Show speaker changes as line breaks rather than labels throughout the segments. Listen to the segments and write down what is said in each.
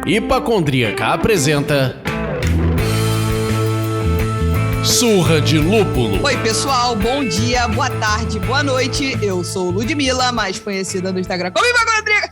Hipacondríaca apresenta Surra de Lúpulo.
Oi, pessoal, bom dia, boa tarde, boa noite. Eu sou Ludmilla, mais conhecida no Instagram como Hipacondríaca.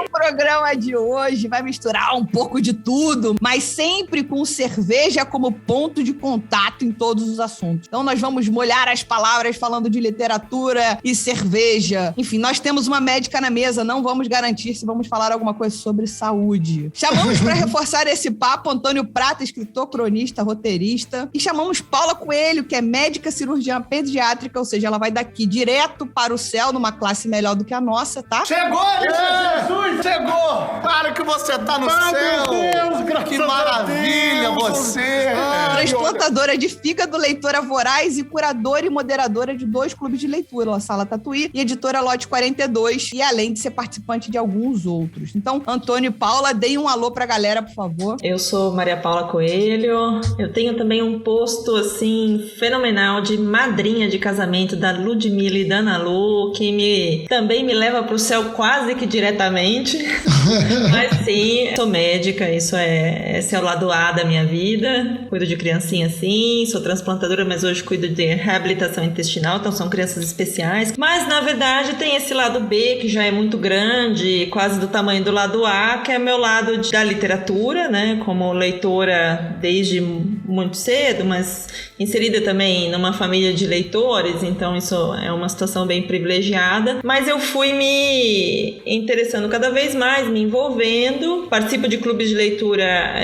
O programa de hoje vai misturar um pouco de tudo, mas sempre com cerveja como ponto de contato em todos os assuntos. Então nós vamos molhar as palavras falando de literatura e cerveja. Enfim, nós temos uma médica na mesa, não vamos garantir se vamos falar alguma coisa sobre saúde. Chamamos para reforçar esse papo Antônio Prata, escritor, cronista, roteirista. E chamamos Paula Coelho, que é médica cirurgiã pediátrica, ou seja, ela vai daqui direto para o céu, numa classe melhor do que a nossa, tá?
Chegou, Jesus! Chegou! Claro que você tá no céu! Meu Deus, que maravilha você!
Transplantadora de fígado, leitora voraz e curadora e moderadora de 2 clubes de leitura, a Sala Tatuí e Editora Lote 42, e além de ser participante de alguns outros. Então, Antônio e Paula, deem um alô pra galera, por favor.
Eu sou Maria Paula Coelho, eu tenho também um posto, assim, fenomenal de madrinha de casamento da Ludmilla e da Ana Lu, que também me leva pro céu quase que diretamente. Mas sim, sou médica, esse é o lado A da minha vida. Cuido de criancinha, sim, sou transplantadora, mas hoje cuido de reabilitação intestinal, então são crianças especiais. Mas, na verdade, tem esse lado B, que já é muito grande, quase do tamanho do lado A, que é meu lado da literatura, né, como leitora desde muito cedo, mas inserida também numa família de leitores, então isso é uma situação bem privilegiada. Mas eu fui me interessando cada vez mais, me envolvendo, participo de clubes de leitura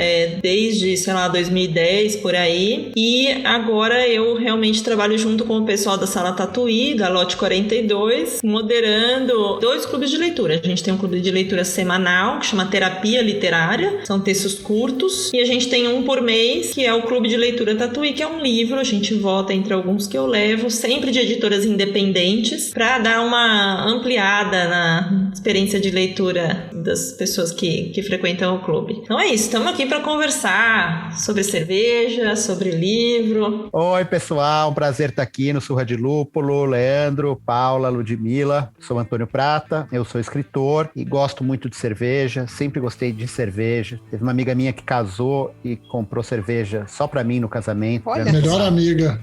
desde, 2010, por aí, e agora eu realmente trabalho junto com o pessoal da Sala Tatuí, da Lote 42, moderando 2 clubes de leitura. A gente tem um clube de leitura semanal, que chama Terapia Literária, são textos curtos, e a gente tem um por mês, que é o Clube de Leitura Tatuí, que é um livro, a gente vota entre alguns que eu levo, sempre de editoras independentes, para dar uma ampliada na experiência de leitura das pessoas que frequentam o clube. Então é isso, estamos aqui para conversar sobre cerveja, sobre livro.
Oi, pessoal, um prazer estar aqui no Surra de Lúpulo. Leandro, Paula, Ludmilla, sou Antônio Prata, eu sou escritor e gosto muito de cerveja, sempre gostei de cerveja. Teve uma amiga minha que casou e comprou cerveja só pra mim no casamento.
Olha,
melhor amiga.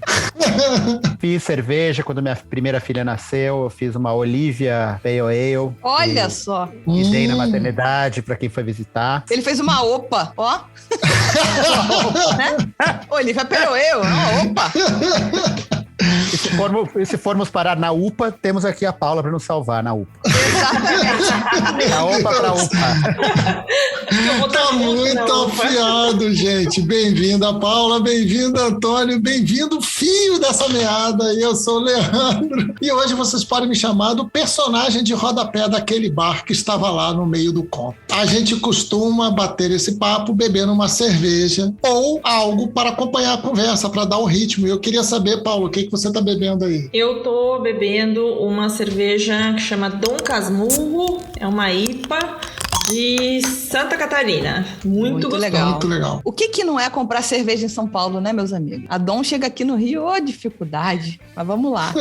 Fiz cerveja quando minha primeira filha nasceu, eu fiz uma Olivia Pale Ale.
olha só.
E dei na maternidade pra quem foi visitar.
Ele fez uma OPA, ó. Né? Olivia Peroeu, uma OPA.
E se formos parar na UPA, temos aqui a Paula para nos salvar na UPA.
Exatamente.
Da UPA para UPA.
Tá muito afiado, gente. Bem-vinda, Paula, bem-vindo, Antônio, bem-vindo, fio dessa meada. Eu sou o Leandro. E hoje vocês podem me chamar do personagem de rodapé daquele bar que estava lá no meio do conto. A gente costuma bater esse papo bebendo uma cerveja ou algo para acompanhar a conversa, para dar um ritmo. E eu queria saber, Paulo, o que você está bebendo aí?
Eu tô bebendo uma cerveja que chama Dom Casmurro, é uma IPA de Santa Catarina. Muito
legal.
Muito legal.
O que não é comprar cerveja em São Paulo, né, meus amigos? A Dom chega aqui no Rio, dificuldade. Mas vamos lá.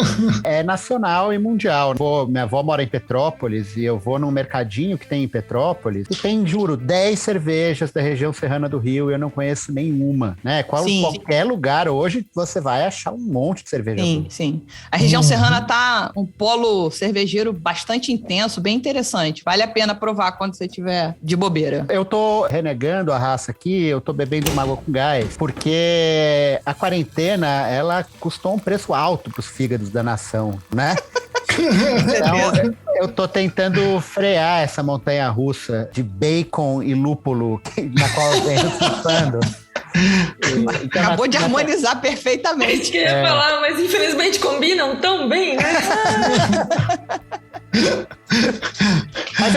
É nacional e mundial. Minha avó mora em Petrópolis e eu vou num mercadinho que tem em Petrópolis e tem, juro, 10 cervejas da região serrana do Rio e eu não conheço nenhuma, né? Qualquer lugar hoje você vai achar um monte de cerveja.
Sim. A região serrana tá um polo cervejeiro bastante intenso, bem interessante. Vale a pena provar quando você tiver de bobeira.
Eu tô renegando a raça aqui, eu tô bebendo uma água com gás, porque a quarentena, ela custou um preço alto pros fígados da nação, né? Então, eu tô tentando frear essa montanha-russa de bacon e lúpulo na qual eu venho surfando.
Acabou de harmonizar perfeitamente.
Isso que eu ia falar, mas infelizmente combinam tão bem, né?
Mas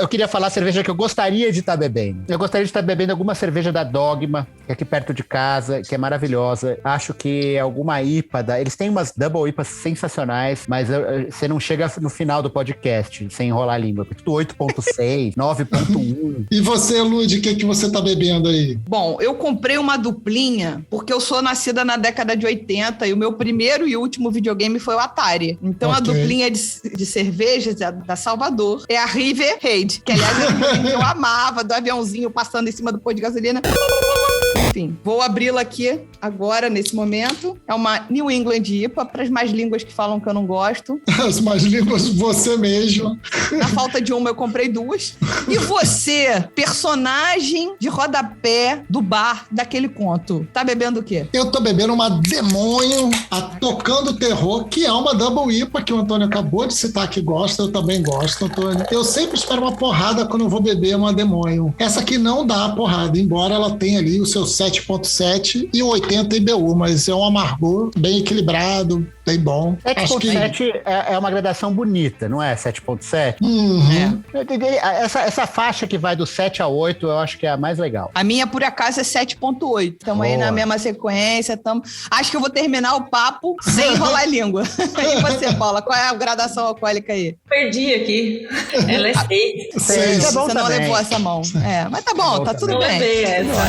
eu queria falar a cerveja que eu gostaria de estar bebendo. Eu gostaria de estar bebendo alguma cerveja da Dogma, que é aqui perto de casa, que é maravilhosa. Acho que alguma IPA, eles têm umas double IPAs sensacionais, mas você não chega no final do podcast sem enrolar a língua. Tudo 8.6, 9.1.
E você, Lud, o que você tá bebendo aí?
Bom, eu comprei uma duplinha porque eu sou nascida na década de 80 e o meu primeiro e último videogame foi o Atari. Então a duplinha de cervejas da Salvador é a River Raid, que aliás era um jogo que eu amava, do aviãozinho passando em cima do posto de gasolina. Enfim, vou abri-la aqui agora, nesse momento. É uma New England IPA, para as mais línguas que falam que eu não gosto.
As mais línguas, você mesmo.
Na falta de uma, eu comprei duas. E você, personagem de rodapé do bar daquele conto, tá bebendo o quê?
Eu tô bebendo uma Demônio, a Tocando Terror, que é uma Double IPA, que o Antônio acabou de citar que gosta, eu também gosto, Antônio. Eu sempre espero uma porrada quando eu vou beber uma Demônio. Essa aqui não dá porrada, embora ela tenha ali o seu 7.7 e o 80 IBU, mas é um amargor bem equilibrado, bem bom.
7.7 é uma gradação bonita, não é? 7.7?
Uhum.
Essa faixa que vai do 7 a 8, eu acho que é a mais legal.
A minha, por acaso, é 7.8. Estamos aí na mesma sequência. Acho que eu vou terminar o papo sem enrolar a língua. E você, Paula, qual é a gradação alcoólica aí?
Perdi aqui. Ela é 6.
Você não também levou essa mão. Mas tá bom, tá tudo bem.
Não levei essa.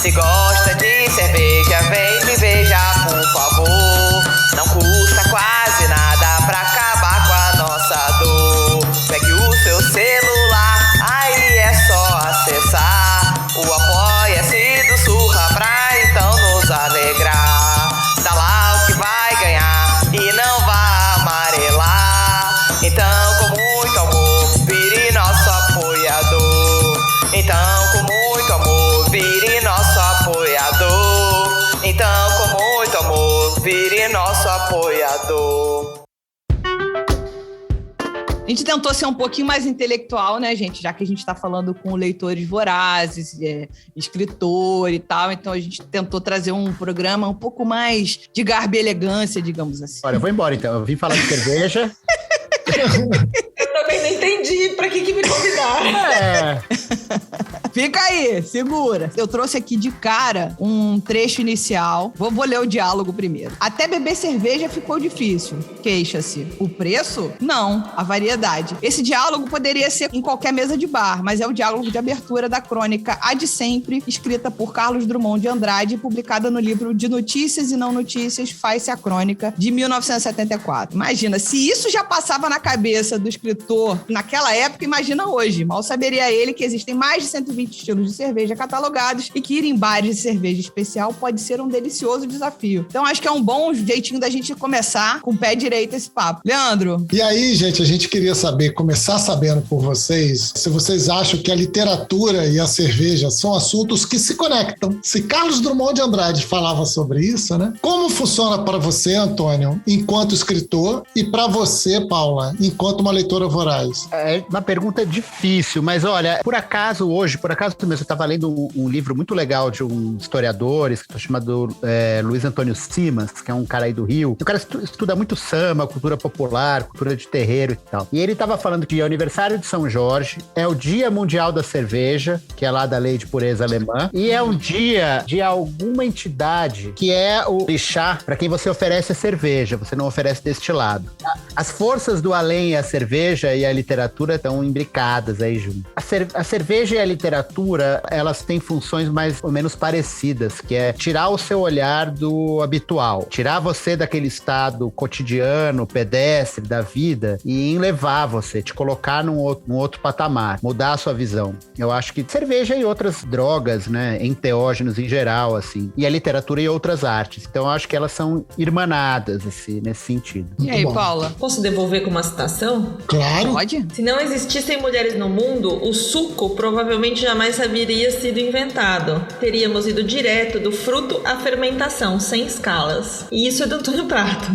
Se gosta de cerveja, vem me veja, por favor. Não custa quase nada pra acabar com a nossa dor. Pegue o seu celular, aí é só acessar o Apoia-se do Surra pra então nos alegrar. Dá lá o que vai ganhar e não vai amarelar. Então com muito amor, vire nosso apoiador. Então com muito amor, vire nosso apoiador. Então com muito amor, vire nosso apoiador.
A gente tentou ser um pouquinho mais intelectual, né, gente? Já que a gente tá falando com leitores vorazes, escritor e tal. Então a gente tentou trazer um programa um pouco mais de garbo e elegância, digamos assim.
Olha, eu vou embora então. Eu vim falar de cerveja.
Eu também não entendi pra que me convidaram.
Fica aí, segura. Eu trouxe aqui de cara um trecho inicial. Vou ler o diálogo primeiro. Até beber cerveja ficou difícil. Queixa-se. O preço? Não. A variedade. Esse diálogo poderia ser em qualquer mesa de bar, mas é o diálogo de abertura da crônica A de Sempre, escrita por Carlos Drummond de Andrade e publicada no livro De Notícias e Não Notícias, Faz-se a Crônica, de 1974. Imagina, se isso já passava na cabeça do escritor naquela época, imagina hoje. Mal saberia ele que existem mais de 120 estilos de cerveja catalogados e que ir em bares de cerveja especial pode ser um delicioso desafio. Então acho que é um bom jeitinho da gente começar com o pé direito esse papo. Leandro?
E aí, gente, a gente queria saber, começar sabendo por vocês, se vocês acham que a literatura e a cerveja são assuntos que se conectam. Se Carlos Drummond de Andrade falava sobre isso, né? Como funciona para você, Antônio, enquanto escritor, e para você, Paula, enquanto uma leitora voraz?
É uma pergunta difícil, mas olha, por acaso mesmo, eu estava lendo um livro muito legal de um historiador, escritor chamado Luiz Antônio Simas, que é um cara aí do Rio. O cara estuda muito samba, cultura popular, cultura de terreiro e tal. E ele estava falando que é o aniversário de São Jorge, é o Dia Mundial da Cerveja, que é lá da Lei de Pureza Alemã, e é um dia de alguma entidade que é o orixá para quem você oferece a cerveja, você não oferece destilado. As forças do além e a cerveja e a literatura estão imbricadas aí junto. A cerveja e a literatura, elas têm funções mais ou menos parecidas, que é tirar o seu olhar do habitual, tirar você daquele estado cotidiano, pedestre da vida e levar você, te colocar num outro patamar, mudar a sua visão. Eu acho que cerveja e outras drogas, né, enteógenos em geral, assim, e a literatura e outras artes. Então eu acho que elas são irmanadas, assim, nesse sentido.
E aí, Paula?
Posso devolver com uma citação?
Claro.
Pode?
Se não existissem mulheres no mundo, o suco provavelmente jamais haveria sido inventado. Teríamos ido direto do fruto à fermentação, sem escalas. E isso é do Antônio Prata.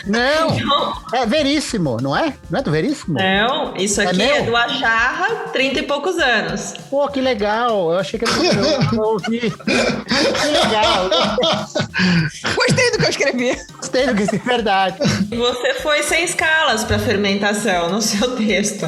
Não,
Então,
é Veríssimo, não é? Não é do Veríssimo?
não, isso aqui é do Ajarra, 30 e poucos anos.
Pô, que legal. Eu achei que era do meu. Eu ouvi. Que legal.
Gostei do que eu escrevi.
Gostei do que é verdade.
Você foi sem escalas para fermentação no seu texto.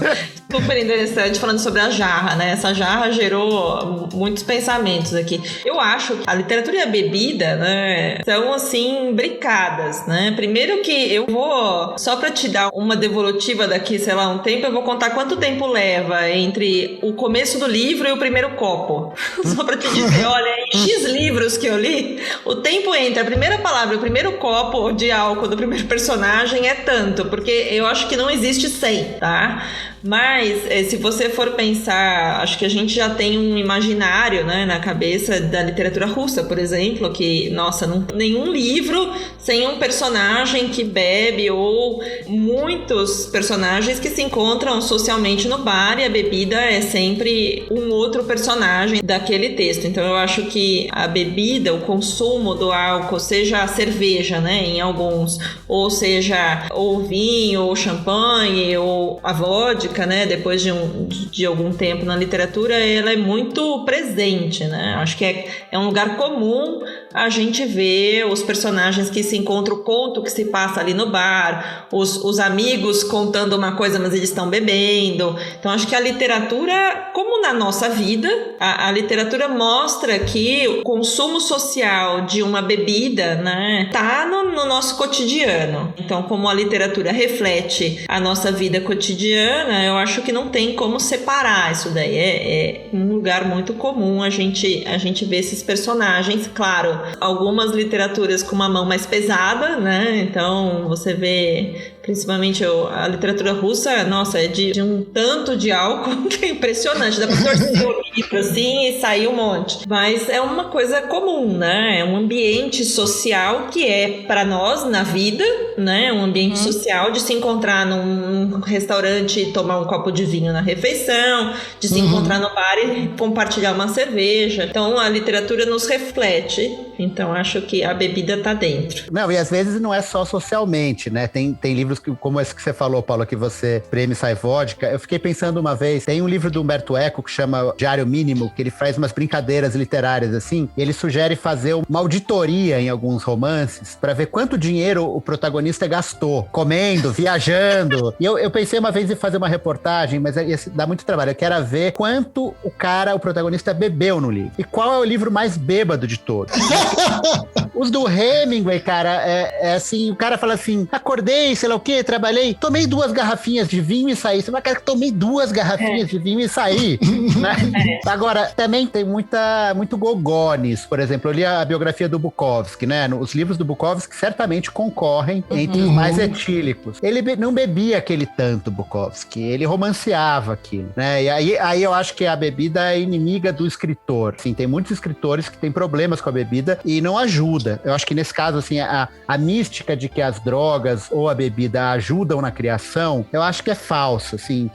Super interessante, falando sobre a jarra, né? Essa jarra gerou muitos pensamentos aqui. Eu acho que a literatura e a bebida, né, são, assim, brincadas, né? Primeiro que eu vou, só para te dar uma devolutiva daqui, sei lá, um tempo, eu vou contar quanto tempo leva entre o começo do livro e o primeiro copo. Só para te dizer, olha, em X livros que eu li, o tempo entre a primeira palavra e o primeiro copo de álcool do primeiro personagem é tanto, porque eu acho que não existe 100, tá? Mas, se você for pensar, acho que a gente já tem um imaginário, né, na cabeça da literatura russa, por exemplo, que, nossa, nenhum livro sem um personagem que bebe, ou muitos personagens que se encontram socialmente no bar, e a bebida é sempre um outro personagem daquele texto. Então eu acho que a bebida, o consumo do álcool, seja a cerveja, né, em alguns, ou seja o vinho, ou champanhe, ou a vodka, né, depois de algum tempo na literatura, ela é muito presente, né? Acho que é um lugar comum a gente ver os personagens que se encontram, o conto que se passa ali no bar, os amigos contando uma coisa, mas eles estão bebendo. Então acho que a literatura, como na nossa vida, a literatura mostra que o consumo social de uma bebida, né, tá no nosso cotidiano. Então, como a literatura reflete a nossa vida cotidiana, eu acho que não tem como separar isso daí. É um lugar muito comum a gente ver esses personagens. Claro, algumas literaturas com uma mão mais pesada, né? Então você vê, principalmente a literatura russa, nossa, é de um tanto de álcool que é impressionante. Dá pra torcer o livro assim e sair um monte. Mas é uma coisa comum, né? É um ambiente social que é para nós na vida, né? Um ambiente social de se encontrar num restaurante e tomar um copo de vinho na refeição, de se encontrar no bar e compartilhar uma cerveja. Então a literatura nos reflete. Então acho que a bebida tá dentro.
Não, e às vezes não é só socialmente, né? Tem livros como esse que você falou, Paula, que você prêmio sai vodka. Eu fiquei pensando uma vez, tem um livro do Humberto Eco que chama Diário Mínimo, que ele faz umas brincadeiras literárias assim, e ele sugere fazer uma auditoria em alguns romances para ver quanto dinheiro o protagonista gastou, comendo, viajando. E eu pensei uma vez em fazer uma reportagem, mas dá muito trabalho. Eu quero ver quanto o protagonista bebeu no livro. E qual é o livro mais bêbado de todos? Os do Hemingway, cara, é assim, o cara fala assim, acordei, sei lá o quê, trabalhei, tomei 2 garrafinhas de vinho e saí. Você vai, cara, tomei 2 garrafinhas de vinho e saí, né? Agora, também tem muito gogó nisso. Por exemplo, eu li a biografia do Bukowski, né? Os livros do Bukowski certamente concorrem entre os mais etílicos. Ele não bebia aquele tanto, Bukowski, ele romanceava aquilo, né? E aí eu acho que a bebida é inimiga do escritor. Assim, tem muitos escritores que têm problemas com a bebida e não ajuda. Eu acho que nesse caso, assim, a mística de que as drogas ou a bebida ajudam na criação, eu acho que é falso, assim.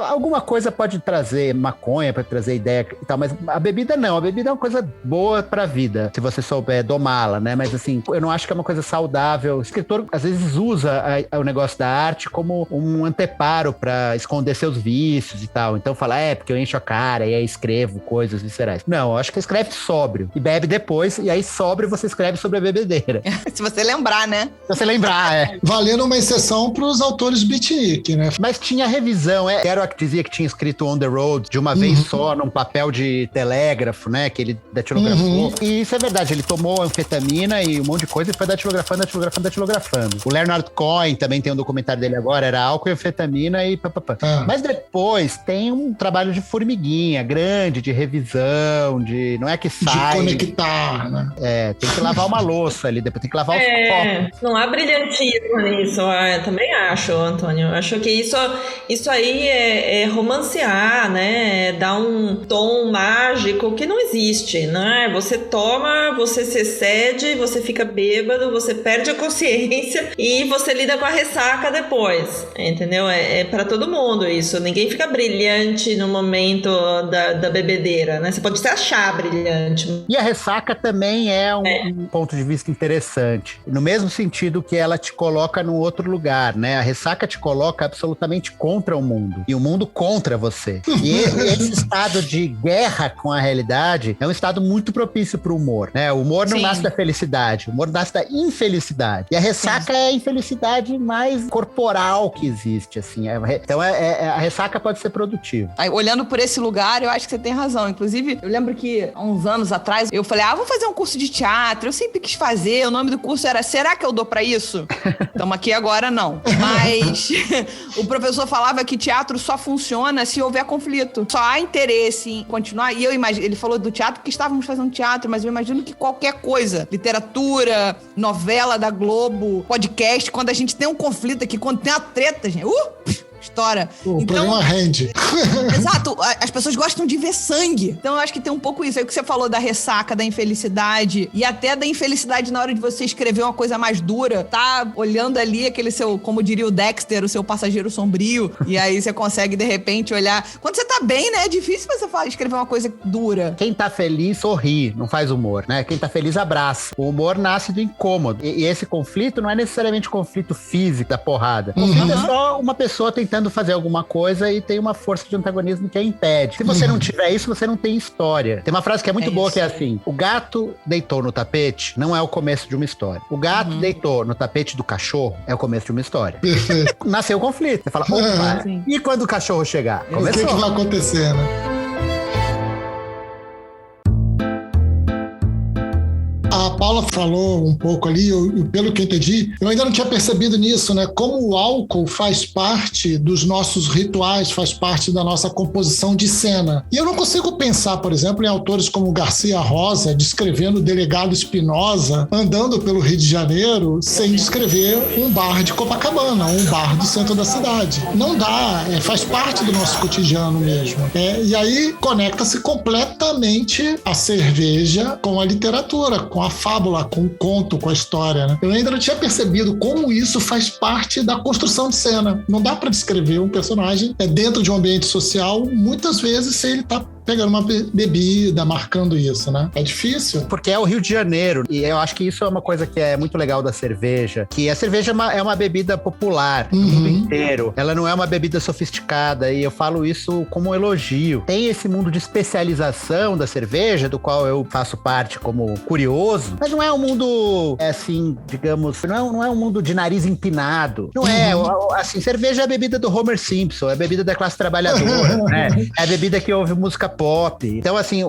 Alguma coisa pode trazer maconha, pode trazer ideia e tal, mas a bebida não. A bebida é uma coisa boa pra vida, se você souber domá-la, né? Mas, assim, eu não acho que é uma coisa saudável. O escritor, às vezes, usa o negócio da arte como um anteparo pra esconder seus vícios e tal. Então, fala, porque eu encho a cara e aí escrevo coisas viscerais. Não, eu acho que escreve sóbrio e bebe depois, e aí sóbrio você escreve sobre a bebedeira.
Se você lembrar, né?
Se você lembrar,
Valendo uma exceção para os autores beatnik, né?
Mas tinha revisão, Kerouac dizia que tinha escrito On the Road de uma vez só, num papel de telégrafo, né? Que ele datilografou. E isso é verdade, ele tomou anfetamina e um monte de coisa e foi datilografando. O Leonard Cohen também tem um documentário dele agora, era álcool e anfetamina e papapá. Mas depois tem um trabalho de formiguinha, grande, de revisão, não é que sai...
De conectar, né?
Tem que ir lá lavar uma louça ali, depois tem que lavar os copos.
Não há brilhantismo nisso, eu também acho, Antônio. Eu acho que isso aí é romancear, né? Dar um tom mágico que não existe, né? Você toma, você se excede, você fica bêbado, você perde a consciência e você lida com a ressaca depois, entendeu? É pra todo mundo isso. Ninguém fica brilhante no momento da bebedeira, né? Você pode se achar brilhante.
E a ressaca também é um ponto de vista interessante. No mesmo sentido que ela te coloca num outro lugar, né? A ressaca te coloca absolutamente contra o mundo. E o mundo contra você. E esse estado de guerra com a realidade é um estado muito propício pro humor, né? O humor não nasce da felicidade. O humor nasce da infelicidade. E a ressaca é a infelicidade mais corporal que existe, assim. Então, a ressaca pode ser produtiva.
Aí, olhando por esse lugar, eu acho que você tem razão. Inclusive, eu lembro que há uns anos atrás, eu falei, vou fazer um curso de teatro. Eu sempre quis fazer. O nome do curso era Será que eu dou pra isso? Estamos aqui agora, não. Mas o professor falava que teatro só funciona se houver conflito. Só há interesse em continuar. E eu imagino, ele falou do teatro porque estávamos fazendo teatro, mas eu imagino que qualquer coisa, literatura, novela da Globo, podcast, quando a gente tem um conflito aqui, quando tem uma treta, gente, estoura.
O programa rende.
Exato. As pessoas gostam de ver sangue. Então eu acho que tem um pouco isso. Aí o que você falou da ressaca, da infelicidade e até da infelicidade na hora de você escrever uma coisa mais dura. Tá olhando ali aquele seu, como diria o Dexter, o seu passageiro sombrio. E aí você consegue, de repente, olhar. Quando você tá bem, né? É difícil você escrever uma coisa dura.
Quem tá feliz, sorri. Não faz humor, né? Quem tá feliz, abraça. O humor nasce do incômodo. E esse conflito não é necessariamente conflito físico da porrada. O conflito é só uma pessoa tentando fazer alguma coisa e tem uma força de antagonismo que a impede. Se você não tiver isso, você não tem história. Tem uma frase que é muito boa, que é assim: o gato deitou no tapete não é o começo de uma história. O gato deitou no tapete do cachorro é o começo de uma história. Nasceu o conflito. Você fala, opa, e quando o cachorro chegar? Começou.
O que vai acontecer, né? A Paula falou um pouco ali, pelo que eu entendi, eu ainda não tinha percebido nisso, né? Como o álcool faz parte dos nossos rituais, faz parte da nossa composição de cena. E eu não consigo pensar, por exemplo, em autores como Garcia Rosa descrevendo o delegado Espinosa andando pelo Rio de Janeiro sem descrever um bar de Copacabana, um bar do centro da cidade. Não dá, faz parte do nosso cotidiano mesmo. E aí conecta-se completamente a cerveja com a literatura, com a fábula, com o conto, com a história, né? Eu ainda não tinha percebido como isso faz parte da construção de cena. Não dá para descrever um personagem dentro de um ambiente social, muitas vezes, se ele tá pegando uma bebida, marcando isso, né? É difícil.
Porque é o Rio de Janeiro, e eu acho que isso é uma coisa que é muito legal da cerveja, que a cerveja é uma bebida popular no mundo inteiro. Ela não é uma bebida sofisticada, e eu falo isso como um elogio. Tem esse mundo de especialização da cerveja, do qual eu faço parte como curioso, mas não é um mundo, assim, digamos, não é um mundo de nariz empinado. Não é, assim, cerveja é a bebida do Homer Simpson, é a bebida da classe trabalhadora, né? É a bebida que ouve música pop. Então, assim,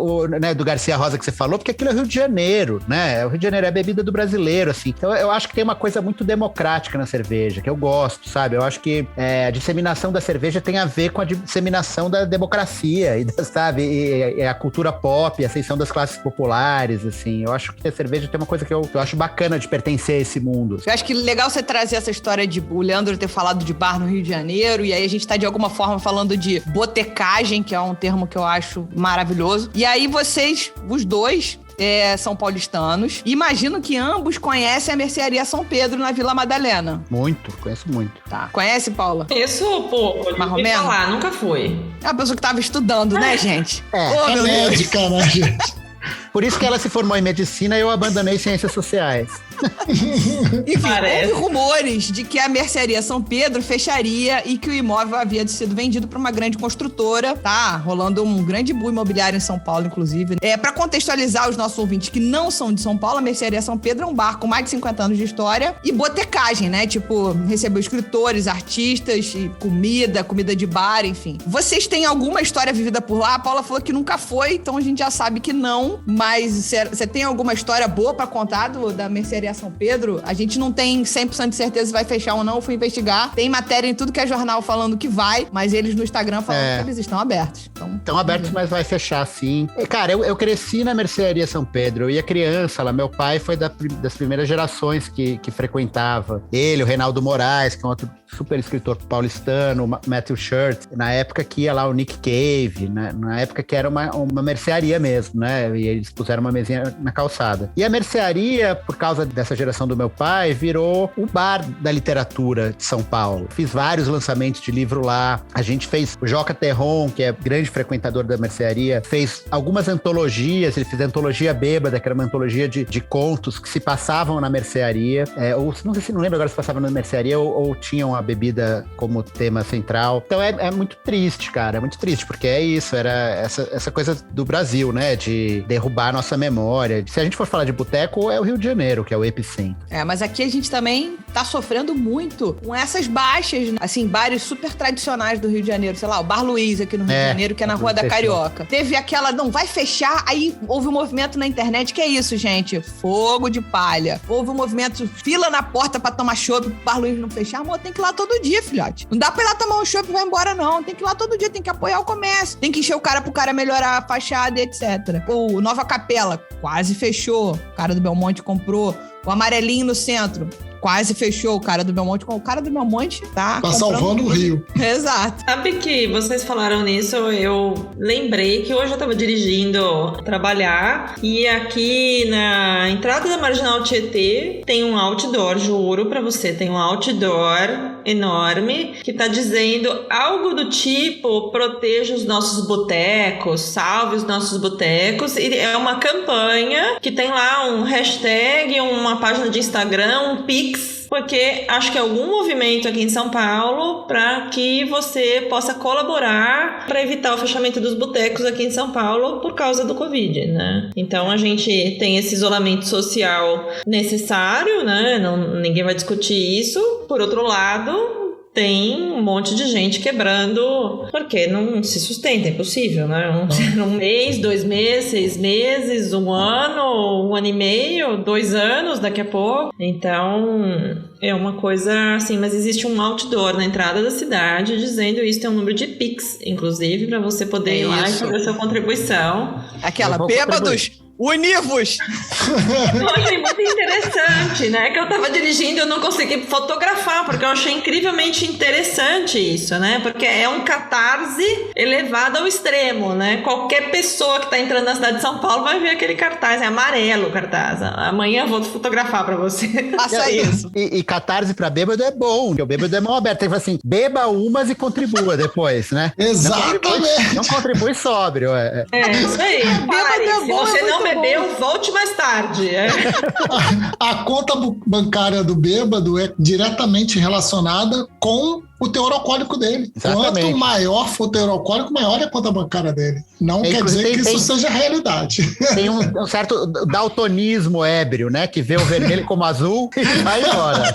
do Garcia Rosa que você falou, porque aquilo é o Rio de Janeiro, né? O Rio de Janeiro é a bebida do brasileiro, assim. Então, eu acho que tem uma coisa muito democrática na cerveja, que eu gosto, sabe? Eu acho que a disseminação da cerveja tem a ver com a disseminação da democracia, sabe? E a cultura pop, a ascensão das classes populares, assim. Eu acho que a cerveja tem uma coisa que eu acho bacana de pertencer a esse mundo.
Eu acho que legal você trazer essa história de o Leandro ter falado de bar no Rio de Janeiro, e aí a gente tá de alguma forma falando de botecagem, que é um termo que eu acho maravilhoso. E aí vocês, os dois, são paulistanos. Imagino que ambos conhecem a Mercearia São Pedro na Vila Madalena.
Muito, conheço muito.
Tá. Conhece, Paula?
Conheço pouco.
Mais ou menos?
Falar, nunca fui.
É uma pessoa que tava estudando, né, gente?
É médica, né, gente?
Por isso que ela se formou em medicina e eu abandonei ciências sociais.
Enfim, houve rumores de que a Mercearia São Pedro fecharia e que o imóvel havia sido vendido para uma grande construtora. Tá rolando um grande boom imobiliário em São Paulo, inclusive. Para contextualizar os nossos ouvintes que não são de São Paulo, a Mercearia São Pedro é um bar com mais de 50 anos de história e botecagem, né? Tipo, recebeu escritores, artistas, e comida de bar, enfim. Vocês têm alguma história vivida por lá? A Paula falou que nunca foi, então a gente já sabe que não. Mas você tem alguma história boa pra contar da mercearia São Pedro? A gente não tem 100% de certeza se vai fechar ou não, eu fui investigar. Tem matéria em tudo que é jornal falando que vai, mas eles no Instagram falam que eles estão abertos.
Estão abertos, mas vai fechar sim. E, cara, eu cresci na mercearia São Pedro, eu ia criança lá, meu pai foi das primeiras gerações que frequentava. Ele, o Reinaldo Moraes, que é um outro super escritor paulistano, o Matthew Shirt, na época que ia lá o Nick Cave, né? Na época que era uma mercearia mesmo, né? E eles puseram uma mesinha na calçada. E a mercearia, por causa dessa geração do meu pai, virou o bar da literatura de São Paulo. Fiz vários lançamentos de livro lá. A gente fez o Joca Terron, que é grande frequentador da mercearia, fez algumas antologias. Ele fez a Antologia Bêbada, que era uma antologia de contos que se passavam na mercearia. Ou não sei se não lembro agora se passavam na mercearia ou tinham a bebida como tema central. Então é muito triste, cara. É muito triste, porque é isso. Era essa coisa do Brasil, né? De derrubar a nossa memória. Se a gente for falar de boteco, é o Rio de Janeiro, que é o epicentro.
Mas aqui a gente também tá sofrendo muito com essas baixas, né? Assim, bares super tradicionais do Rio de Janeiro. Sei lá, o Bar Luiz aqui no Rio de Janeiro, que é na Rua da Carioca. Teve aquela, não, vai fechar, aí houve um movimento na internet, que é isso, gente, fogo de palha. Houve um movimento, fila na porta pra tomar chopp, pro Bar Luiz não fechar. Amor, tem que ir lá todo dia, filhote. Não dá pra ir lá tomar um chopp e vai embora, não. Tem que ir lá todo dia, tem que apoiar o comércio. Tem que encher o cara pro cara melhorar a fachada, etc. O Nova Capela quase fechou. O cara do Belmonte comprou. O Amarelinho no centro quase fechou. O cara do Belmonte tá
salvando o Rio.
Exato.
Sabe que vocês falaram nisso, eu lembrei que hoje eu tava dirigindo trabalhar e aqui na entrada da Marginal Tietê tem um outdoor, juro pra você, tem um outdoor enorme que tá dizendo algo do tipo: proteja os nossos botecos, salve os nossos botecos. E é uma campanha que tem lá um hashtag, uma página de Instagram, um Pix, porque acho que é algum movimento aqui em São Paulo para que você possa colaborar para evitar o fechamento dos botecos aqui em São Paulo por causa do Covid, né? Então a gente tem esse isolamento social necessário, né? Ninguém vai discutir isso. Por outro lado, tem um monte de gente quebrando, porque não se sustenta, é impossível, né? Um mês, 2 meses, 6 meses, 1 ano, 1 ano e meio, 2 anos daqui a pouco. Então, é uma coisa assim, mas existe um outdoor na entrada da cidade dizendo isso, tem um número de Pix, inclusive, para você poder ir lá e fazer a sua contribuição.
Aquela, bêbados, univos!
Eu achei muito interessante, né? Que eu tava dirigindo e eu não consegui fotografar, porque eu achei incrivelmente interessante isso, né? Porque é um catarse elevado ao extremo, né? Qualquer pessoa que tá entrando na cidade de São Paulo vai ver aquele cartaz, é amarelo o cartaz. Amanhã eu vou fotografar pra você.
Faça isso.
E catarse pra bêbado é bom, porque o bêbado é mão aberta. Tem que falar assim, beba umas e contribua depois, né?
Exatamente.
Não contribui sóbrio.
É isso aí. Pare, se você não bebeu, volte mais tarde.
A conta bancária do bêbado é diretamente relacionada com o teor alcoólico dele.
Exatamente.
Quanto maior for o teor alcoólico, maior é a conta bancária dele. Não quer dizer que isso seja realidade.
Tem um certo daltonismo ébrio, né? Que vê o vermelho como azul e vai embora.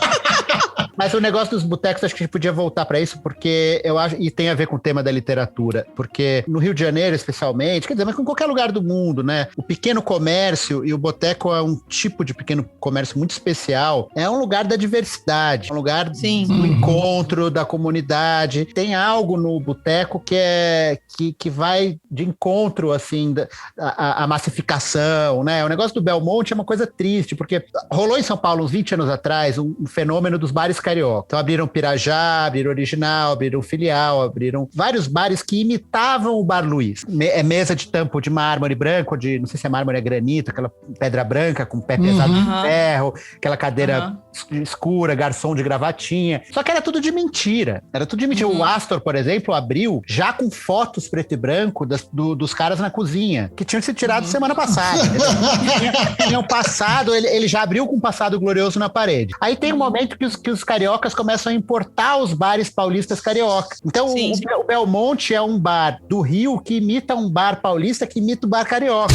Mas o negócio dos botecos, acho que a gente podia voltar para isso, porque eu acho, e tem a ver com o tema da literatura, porque no Rio de Janeiro, especialmente, quer dizer, mas em qualquer lugar do mundo, né? O pequeno comércio, e o boteco é um tipo de pequeno comércio muito especial, é um lugar da diversidade, um lugar do encontro, da comunidade. Tem algo no boteco que vai de encontro, assim, a massificação, né? O negócio do Belmonte é uma coisa triste, porque rolou em São Paulo, uns 20 anos atrás, um fenômeno dos bares carioca. Então abriram Pirajá, abriram Original, abriram Filial, abriram vários bares que imitavam o Bar Luiz. Mesa de tampo de mármore branco, não sei se é mármore, é granito, aquela pedra branca com pé pesado de ferro, aquela cadeira escura, garçom de gravatinha. Só que era tudo de mentira. Era tudo de mentira. O Astor, por exemplo, abriu já com fotos preto e branco dos caras na cozinha, que tinham sido tirados semana passada. Tinham passado, ele já abriu com um passado glorioso na parede. Aí tem um momento que os cariocas começam a importar os bares paulistas cariocas. Então, o Belmonte é um bar do Rio que imita um bar paulista que imita o bar carioca.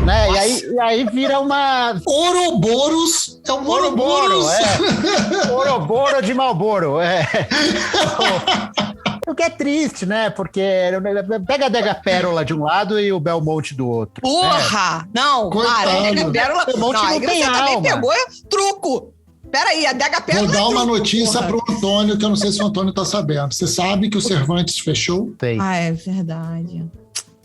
Né? E aí vira uma...
Ouroboros é um Ouroboros.
Ouroboro de Marlboro. O que é triste, né? Porque pega a Adega Pérola de um lado e o Belmonte do outro.
Porra! Não,
Coitado.
para. A Adega Pérola...
Belmonte não
aí
tem
você também
alma.
pegou truco. Peraí, a Adega Pérola...
Vou dar uma
truco,
notícia
porra.
pro Antônio, que eu não sei se o Antônio tá sabendo. Você sabe que o Cervantes fechou?
Sei.
Ah, é verdade.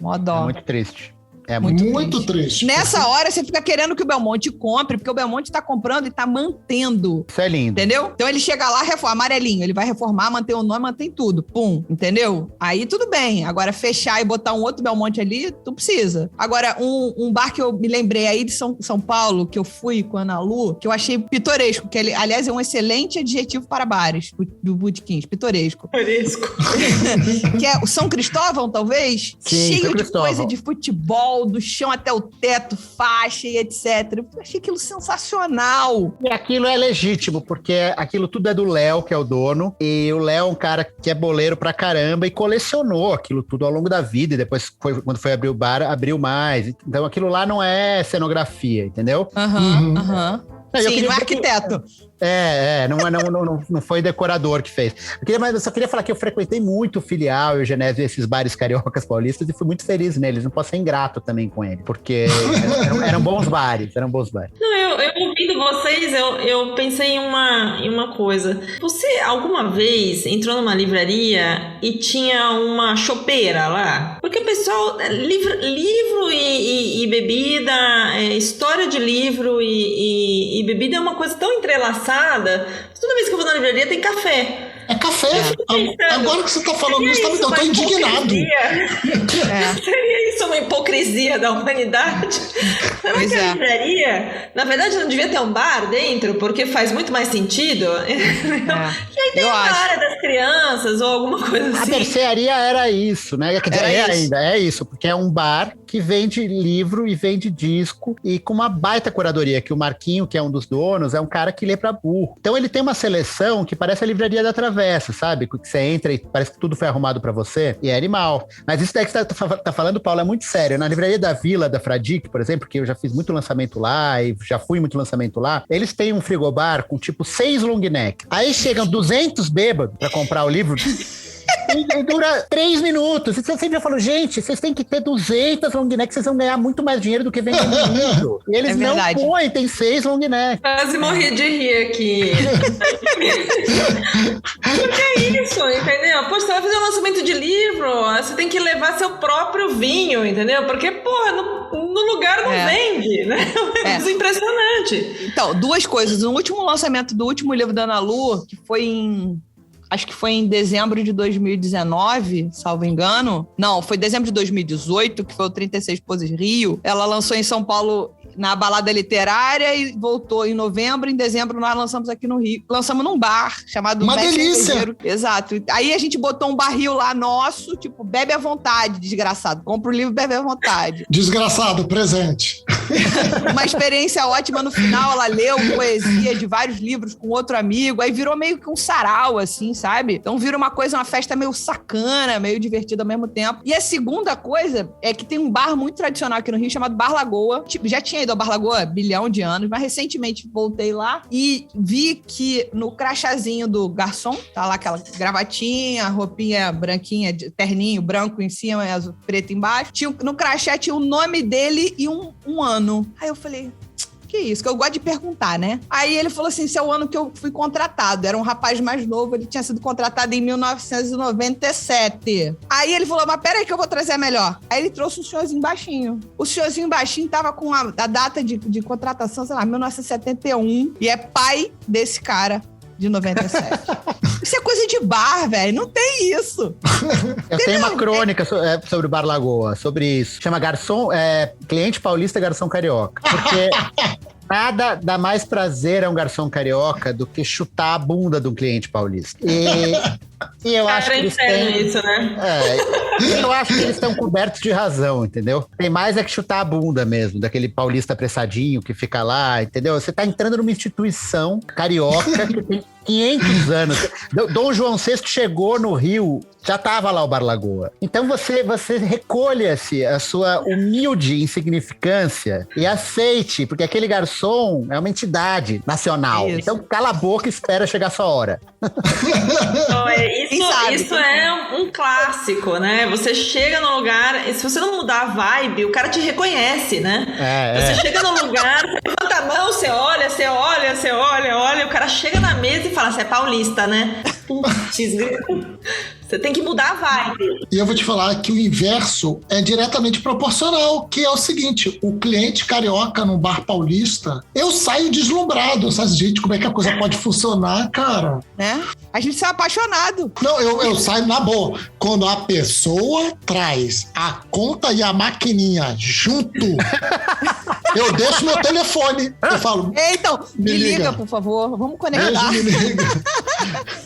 Mó
É
dó.
muito triste. É
Muito triste.
Nessa hora, você fica querendo que o Belmonte compre, porque o Belmonte tá comprando e tá mantendo.
Isso é lindo.
Entendeu? Então ele chega lá, reforma, amarelinho. Ele vai reformar, manter o nome, mantém tudo. Pum, entendeu? Aí tudo bem. Agora fechar e botar um outro Belmonte ali, tu precisa. Agora, um bar que eu me lembrei aí de São Paulo, que eu fui com a Ana Lu, que eu achei pitoresco, que ele, aliás, é um excelente adjetivo para bares do Bootkins, pitoresco. Que é o São Cristóvão, talvez?
Sim,
Cheio
São
de
Cristóvão.
coisa de futebol, do chão até o teto, faixa e etc. Eu achei aquilo sensacional.
E aquilo é legítimo, porque aquilo tudo é do Léo, que é o dono, e o Léo é um cara que é boleiro pra caramba e colecionou aquilo tudo ao longo da vida, e depois, quando foi abrir o bar, abriu mais. Então aquilo lá não é cenografia, entendeu?
Aham, aham.
Eu
Sim,
queria
não é
dizer que-
arquiteto.
não foi eu que fez. Mas eu só queria falar que eu frequentei muito o Filial, o Genésio e esses bares cariocas paulistas e fui muito feliz neles. Não posso ser ingrato também com ele, porque eram bons bares,
Não, eu ouvindo vocês, eu pensei em uma coisa. Você alguma vez entrou numa livraria e tinha uma chopeira lá? Porque o pessoal, livro e bebida, história de livro e bebida é uma coisa tão entrelaçada. Toda vez que eu vou na livraria tem café.
É café.
pensando,
Agora que você tá falando isso, eu tô indignado.
Seria isso uma hipocrisia da humanidade? Será
Pois
que a
é.
livraria, na verdade, não devia ter um bar dentro, porque faz muito mais sentido? E aí tem
Eu
uma
acho.
área das crianças ou alguma coisa
A
assim.
tercearia era isso, né? Quer dizer,
Era isso.
ainda, é isso, porque é um bar que vende livro e vende disco e com uma baita curadoria, que o Marquinho, que é um dos donos, é um cara que lê pra burro. Então ele tem uma seleção que parece a livraria da Travessa, sabe? Que você entra e parece que tudo foi arrumado pra você, e é animal. Mas isso daí que você tá falando, Paulo, é muito sério. Na livraria da Vila, da Fradique, por exemplo, que eu já fiz muito lançamento lá e já fui muito lançamento lá, eles têm um frigobar com tipo 6 long neck. Aí chegam 200 bêbados pra comprar o livro. E dura 3 minutos. E você sempre falou, gente, vocês têm que ter 200 long neck, vocês vão ganhar muito mais dinheiro do que vendendo livro. E eles
É
não
verdade.
põem, tem 6 long neck.
Quase morri de rir aqui. Porque é isso, entendeu? Poxa, você vai fazer um lançamento de livro, você tem que levar seu próprio vinho, entendeu? Porque, porra, no lugar não vende, né? É impressionante.
Então, duas coisas. No último lançamento do último livro da Ana Lu, que foi acho que foi em dezembro de 2019, salvo engano. Não, foi dezembro de 2018, que foi o 36 Poses Rio. Ela lançou em São Paulo na Balada Literária e voltou em novembro. Em dezembro nós lançamos aqui no Rio. Lançamos num bar chamado
Uma
Mestre
delícia!
Cervejeiro. Exato. Aí a gente botou um barril lá nosso, tipo, bebe à vontade, desgraçado. Compra o livro, bebe à vontade.
Desgraçado, presente.
Uma experiência ótima no final. Ela leu poesia de vários livros com outro amigo. Aí virou meio que um sarau, assim, sabe? Então vira uma festa meio sacana, meio divertida ao mesmo tempo. E a segunda coisa é que tem um bar muito tradicional aqui no Rio chamado Bar Lagoa. Tipo, já tinha ido ao Bar Lagoa há bilhão de anos, mas recentemente voltei lá e vi que no crachazinho do garçom, tá lá aquela gravatinha, roupinha branquinha, terninho branco em cima e azul, preto embaixo. No crachá tinha o nome dele e um ano. Aí eu falei, que isso? Que eu gosto de perguntar, né? Aí ele falou assim, esse é o ano que eu fui contratado. Era um rapaz mais novo, ele tinha sido contratado em 1997. Aí ele falou, mas peraí que eu vou trazer a melhor. Aí ele trouxe um senhorzinho baixinho. O senhorzinho baixinho tava com a data de contratação, sei lá, 1971. E é pai desse cara de 97. Isso é coisa de bar, velho. Não tem isso.
Eu tenho uma crônica sobre o Bar Lagoa, sobre isso. Chama Cliente Paulista Garçom Carioca. Porque nada dá mais prazer a um garçom carioca do que chutar a bunda de um cliente paulista. E eu acho que eles têm...
isso, né?
Eu acho que eles estão cobertos de razão, entendeu? Tem mais é que chutar a bunda mesmo, daquele paulista apressadinho que fica lá, entendeu? Você tá entrando numa instituição carioca que tem 500 anos. Dom João VI chegou no Rio, já estava lá o Bar Lagoa. Então você recolha-se a sua humilde insignificância e aceite, porque aquele garçom é uma entidade nacional.
Isso.
Então cala a boca e espera chegar a sua hora.
Então, isso
sabe?
é um clássico, né? Você chega no lugar, e se você não mudar a vibe, o cara te reconhece, né? Você chega no lugar, você levanta a mão, você olha, e o cara chega na mesa e fala, você é paulista, né? Putz, você tem que mudar a vibe.
E eu vou te falar que o inverso é diretamente proporcional, que é o seguinte, o cliente carioca no bar paulista, eu saio deslumbrado, sabe, gente, como é que a coisa pode funcionar, cara?
Né? A gente sai apaixonado.
Não, eu saio na boa. Quando a pessoa traz a conta e a maquininha junto, eu deixo meu telefone. Eu falo,
Então, me liga, por favor. Vamos conectar.
me liga.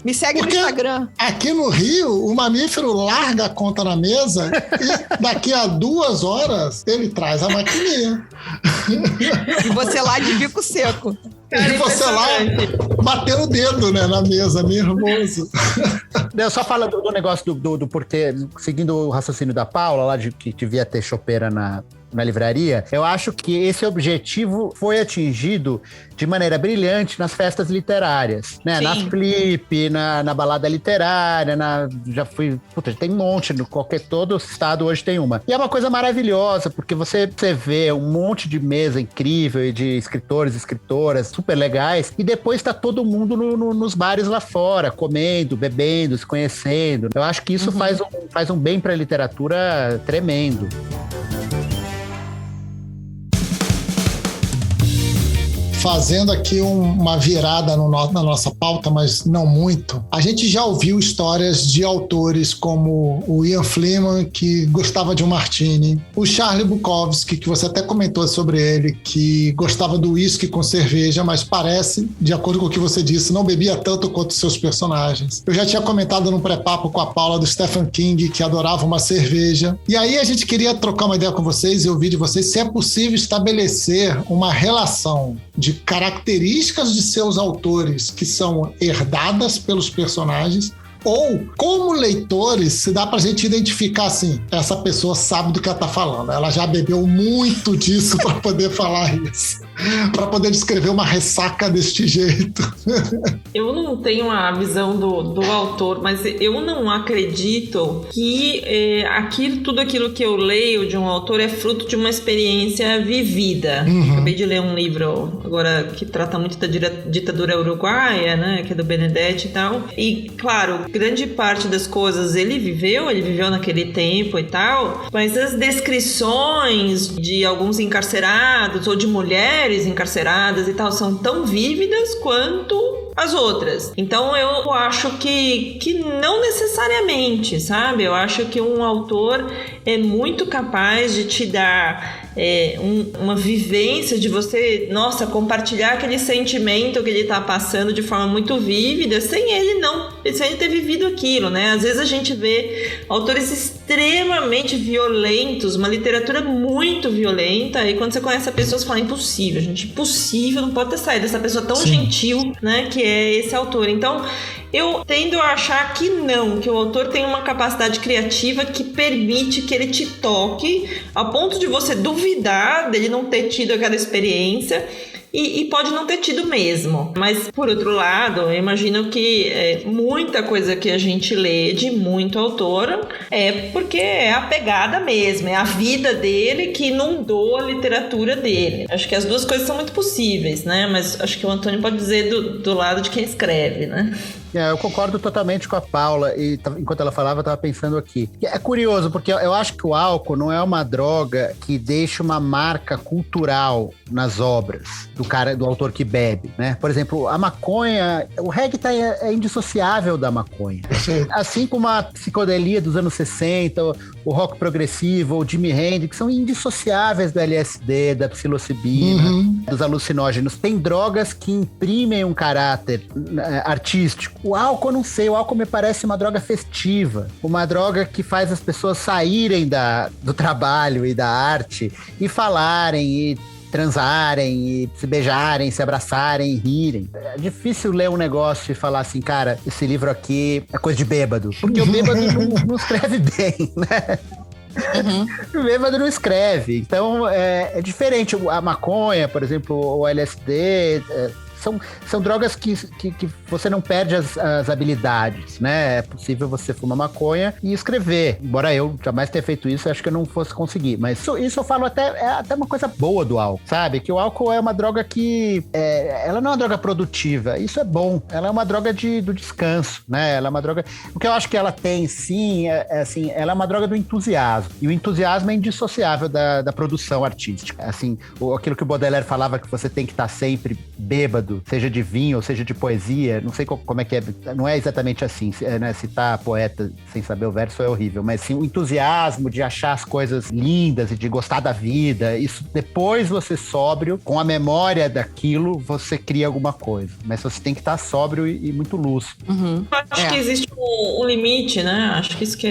Me segue
Porque
no Instagram.
aqui no Rio, o mamífero larga a conta na mesa e daqui a 2 horas ele traz a maquininha.
E você lá de bico seco.
Cara,
E você lá batendo o dedo, né, na mesa, nervoso.
Eu só falo do negócio do porquê, seguindo o raciocínio da Paula, lá de que devia ter chopeira na livraria, eu acho que esse objetivo foi atingido de maneira brilhante nas festas literárias, né?
Sim.
Na Flip, na balada literária, já fui... Puta, tem um monte, todo estado hoje tem uma. E é uma coisa maravilhosa, porque você vê um monte de mesa incrível e de escritores e escritoras super legais, e depois tá todo mundo nos bares lá fora, comendo, bebendo, se conhecendo. Eu acho que isso faz um bem pra literatura tremendo.
Fazendo aqui uma virada na nossa pauta, mas não muito. A gente já ouviu histórias de autores como o Ian Fleming, que gostava de um martini, o Charlie Bukowski, que você até comentou sobre ele, que gostava do uísque com cerveja, mas parece, de acordo com o que você disse, não bebia tanto quanto seus personagens. Eu já tinha comentado no pré-papo com a Paula do Stephen King, que adorava uma cerveja. E aí a gente queria trocar uma ideia com vocês e ouvir de vocês se é possível estabelecer uma relação de características de seus autores que são herdadas pelos personagens, ou como leitores, se dá pra gente identificar assim, essa pessoa sabe do que ela tá falando, ela já bebeu muito disso para poder falar isso, para poder descrever uma ressaca deste jeito.
Eu não tenho a visão do autor, mas eu não acredito que tudo aquilo que eu leio de um autor é fruto de uma experiência vivida. Acabei de ler um livro agora que trata muito da ditadura uruguaia, né, que é do Benedetti e tal. E, claro, grande parte das coisas ele viveu naquele tempo e tal, mas as descrições de alguns encarcerados ou de mulheres encarceradas e tal são tão vívidas quanto as outras. Então eu acho que não necessariamente, sabe? Eu acho que um autor é muito capaz de te dar uma vivência, de você, compartilhar aquele sentimento que ele tá passando de forma muito vívida, sem ele ter vivido aquilo, né? Às vezes a gente vê autores extremamente violentos, uma literatura muito violenta, e quando você conhece a pessoa, você fala, impossível, gente, impossível, não pode ter saído dessa pessoa tão gentil, né, que é esse autor. Então, eu tendo a achar que não, que o autor tem uma capacidade criativa que permite que ele te toque a ponto de você duvidar dele não ter tido aquela experiência, e pode não ter tido mesmo. Mas, por outro lado, eu imagino que muita coisa que a gente lê de muito autor é porque é a pegada mesmo, é a vida dele que inundou a literatura dele. Acho que as duas coisas são muito possíveis, né? Mas acho que o Antônio pode dizer do lado de quem escreve, né?
Eu concordo totalmente com a Paula, e enquanto ela falava, eu estava pensando aqui. É curioso, porque eu acho que o álcool não é uma droga que deixa uma marca cultural nas obras do autor que bebe, né? Por exemplo, a maconha, o reggae é indissociável da maconha. Assim como a psicodelia dos anos 60, o rock progressivo, o Jimi Hendrix, são indissociáveis do LSD, da psilocibina, dos alucinógenos. Tem drogas que imprimem um caráter artístico. O álcool, eu não sei, o álcool me parece uma droga festiva, uma droga que faz as pessoas saírem do trabalho e da arte e falarem e transarem, e se beijarem, se abraçarem, rirem. É difícil ler um negócio e falar assim, cara, esse livro aqui é coisa de bêbado. Porque o bêbado não escreve bem, né? O bêbado não escreve. Então, é diferente. A maconha, por exemplo, o LSD... São drogas que você não perde as habilidades, né? É possível você fumar maconha e escrever. Embora eu jamais tenha feito isso, acho que eu não fosse conseguir. Mas isso eu falo até uma coisa boa do álcool, sabe? Que o álcool é uma droga que... ela não é uma droga produtiva. Isso é bom. Ela é uma droga do descanso, né? Ela é uma droga... O que eu acho que ela tem, sim, assim, ela é uma droga do entusiasmo. E o entusiasmo é indissociável da produção artística. Assim, aquilo que o Baudelaire falava, que você tem que estar sempre bêbado, seja de vinho ou seja de poesia, não sei como é que é, não é exatamente assim, né? Citar poeta sem saber o verso é horrível, mas sim o entusiasmo de achar as coisas lindas e de gostar da vida, isso depois você sóbrio, com a memória daquilo, você cria alguma coisa, mas você tem que estar sóbrio e muito lúcido.
Acho que existe um limite, né? Acho que isso que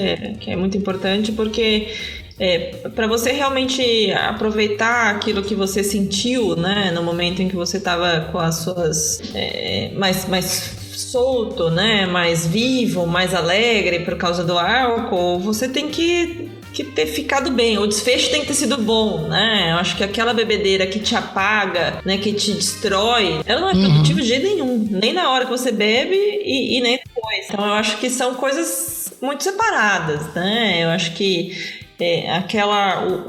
é muito importante, porque para você realmente aproveitar aquilo que você sentiu, né, no momento em que você estava com as suas mais solto, né, mais vivo, mais alegre por causa do álcool, você tem que ter ficado bem, o desfecho tem que ter sido bom, né? Eu acho que aquela bebedeira que te apaga, né, que te destrói, ela não é produtiva de jeito nenhum, nem na hora que você bebe e nem depois. Então eu acho que são coisas muito separadas, né? Eu acho que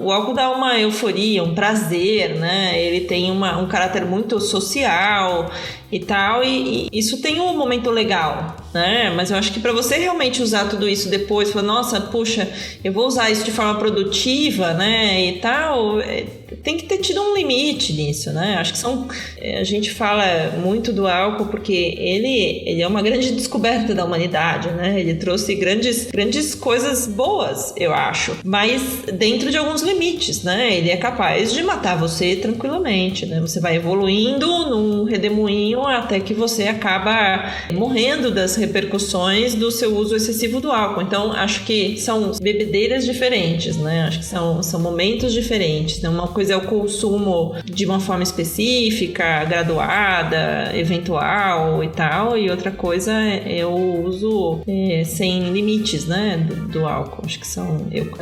o álcool dá uma euforia, um prazer, né? Ele tem um caráter muito social e tal, e isso tem um momento legal, né? Mas eu acho que para você realmente usar tudo isso depois, falar, nossa, puxa, eu vou usar isso de forma produtiva, né? E tal, tem que ter tido um limite nisso, né? Acho que a gente fala muito do álcool porque ele é uma grande descoberta da humanidade, né? Ele trouxe grandes coisas boas, eu acho, mas dentro de alguns limites, né? Ele é capaz de matar você tranquilamente, né? Você vai evoluindo num redemoinho até que você acaba morrendo das repercussões do seu uso excessivo do álcool. Então, acho que são bebedeiras diferentes, né? Acho que são momentos diferentes, né? Uma coisa é o consumo de uma forma específica, graduada, eventual e tal, e outra coisa é o uso sem limites, né? Do álcool. Acho que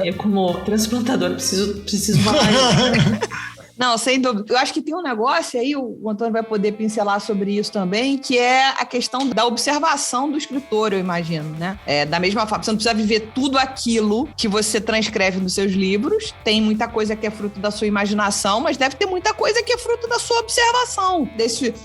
eu como transplantador preciso falar isso.
Não, sem dúvida. Eu acho que tem um negócio aí, o Antônio vai poder pincelar sobre isso também, que é a questão da observação do escritor, eu imagino, né? Da mesma forma, você não precisa viver tudo aquilo que você transcreve nos seus livros. Tem muita coisa que é fruto da sua imaginação, mas deve ter muita coisa que é fruto da sua observação.